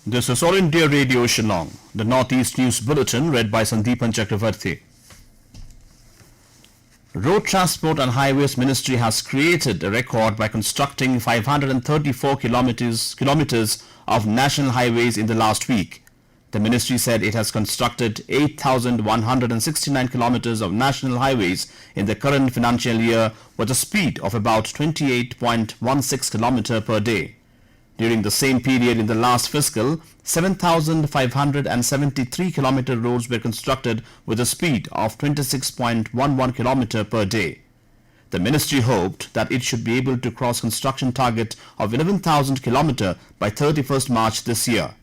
This is All India Radio Shillong, the Northeast News Bulletin read by Sandeepan Chakravarti. Road Transport and Highways Ministry has created a record by constructing 534 kilometers of national highways in the last week. The ministry said it has constructed 8,169 kilometers of national highways in the current financial year with a speed of about 28.16 kilometers per day. During the same period in the last fiscal, 7,573 kilometer roads were constructed with a speed of 26.11 kilometer per day. The ministry hoped that it should be able to cross construction target of 11,000 kilometer by 31st March this year.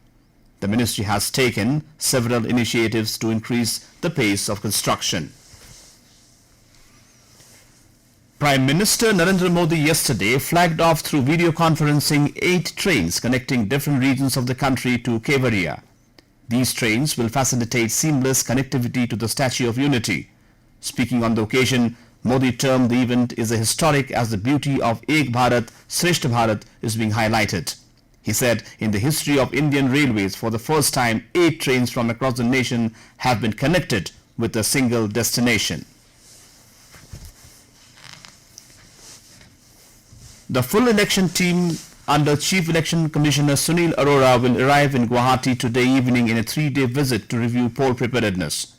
The ministry has taken several initiatives to increase the pace of construction. Prime Minister Narendra Modi yesterday flagged off through video conferencing 8 trains connecting different regions of the country to Kevadiya. These trains will facilitate seamless connectivity to the Statue of Unity. Speaking on the occasion, Modi termed the event is historic as the beauty of Ek Bharat, Shreshth Bharat is being highlighted. He said in the history of Indian Railways, for the first time, 8 trains from across the nation have been connected with a single destination. The full election team under Chief Election Commissioner Sunil Arora will arrive in Guwahati today evening in a 3-day visit to review poll preparedness.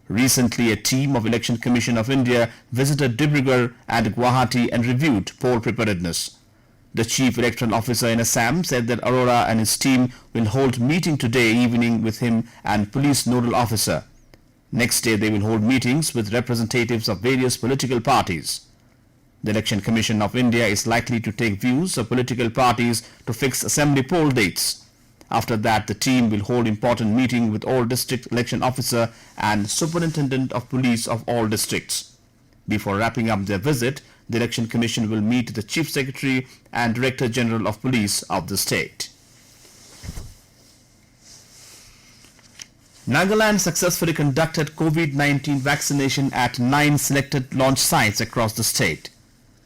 Recently, a team of Election Commission of India visited Dibrugarh and Guwahati and reviewed poll preparedness. The Chief Electoral Officer in Assam said that Arora and his team will hold meeting today evening with him and Police Nodal Officer. Next day, they will hold meetings with representatives of various political parties. The Election Commission of India is likely to take views of political parties to fix assembly poll dates. After that, the team will hold important meeting with all district election officer and superintendent of police of all districts. Before wrapping up their visit, the Election Commission will meet the Chief Secretary and Director General of Police of the state. Nagaland successfully conducted Covid-19 vaccination at 9 selected launch sites across the state.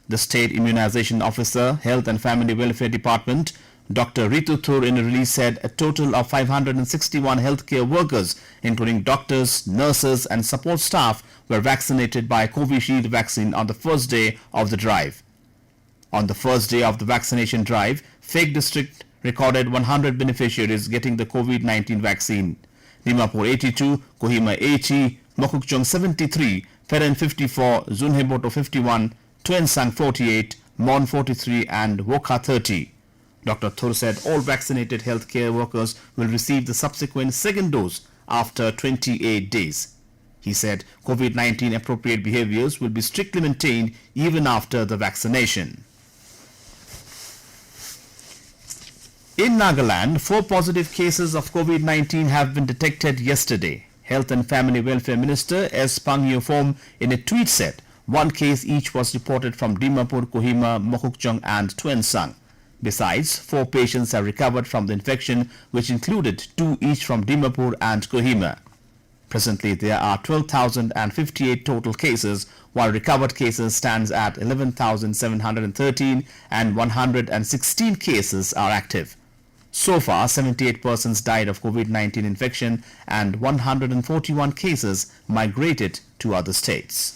The State Immunization Officer, Health and Family Welfare Department, Dr. Ritu Thur, in a release said a total of 561 healthcare workers, including doctors, nurses and support staff, were vaccinated by Covishield vaccine on the first day of the drive. On the first day of the vaccination drive, Fake District recorded 100 beneficiaries getting the Covid-19 vaccine. Dimapur 82, Kohima 80, Mokokchung 73, Peren 54, Zunheboto 51, Tuensang 48, Mon 43 and Wokha 30. Dr. Thur said all vaccinated healthcare workers will receive the subsequent second dose after 28 days. He said COVID-19 appropriate behaviors will be strictly maintained even after the vaccination. In Nagaland, 4 positive cases of COVID-19 have been detected yesterday. Health and Family Welfare Minister S. Pangyofom in a tweet said 1 case each was reported from Dimapur, Kohima, Mokokchung and Tuensang. Besides, 4 patients have recovered from the infection, which included 2 each from Dimapur and Kohima. Presently, there are 12,058 total cases, while recovered cases stands at 11,713 and 116 cases are active. So far, 78 persons died of COVID-19 infection and 141 cases migrated to other states.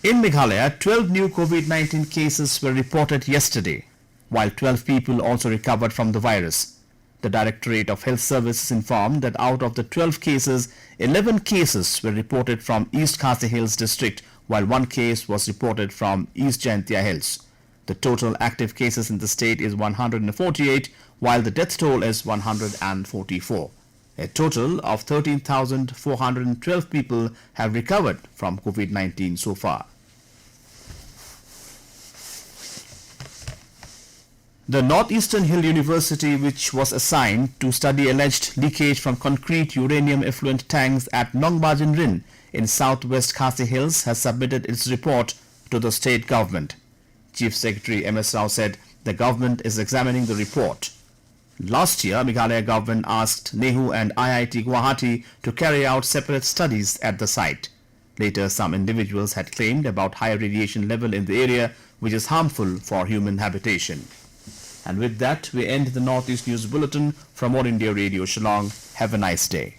In Meghalaya, 12 new COVID-19 cases were reported yesterday, while 12 people also recovered from the virus. The Directorate of Health Services informed that out of the 12 cases, 11 cases were reported from West Khasi Hills District, while 1 case was reported from East Jaintia Hills. The total active cases in the state is 148, while the death toll is 144. A total of 13,412 people have recovered from COVID-19 so far. The Northeastern Hill University, which was assigned to study alleged leakage from concrete uranium effluent tanks at Nongbajin Rin in southwest Khasi Hills, has submitted its report to the state government. Chief Secretary M.S. Rao said the government is examining the report. Last year, Meghalaya Government asked NEHU and IIT Guwahati to carry out separate studies at the site. Later, some individuals had claimed about high radiation level in the area, which is harmful for human habitation. And with that, we end the Northeast News Bulletin from All India Radio Shillong. Have a nice day.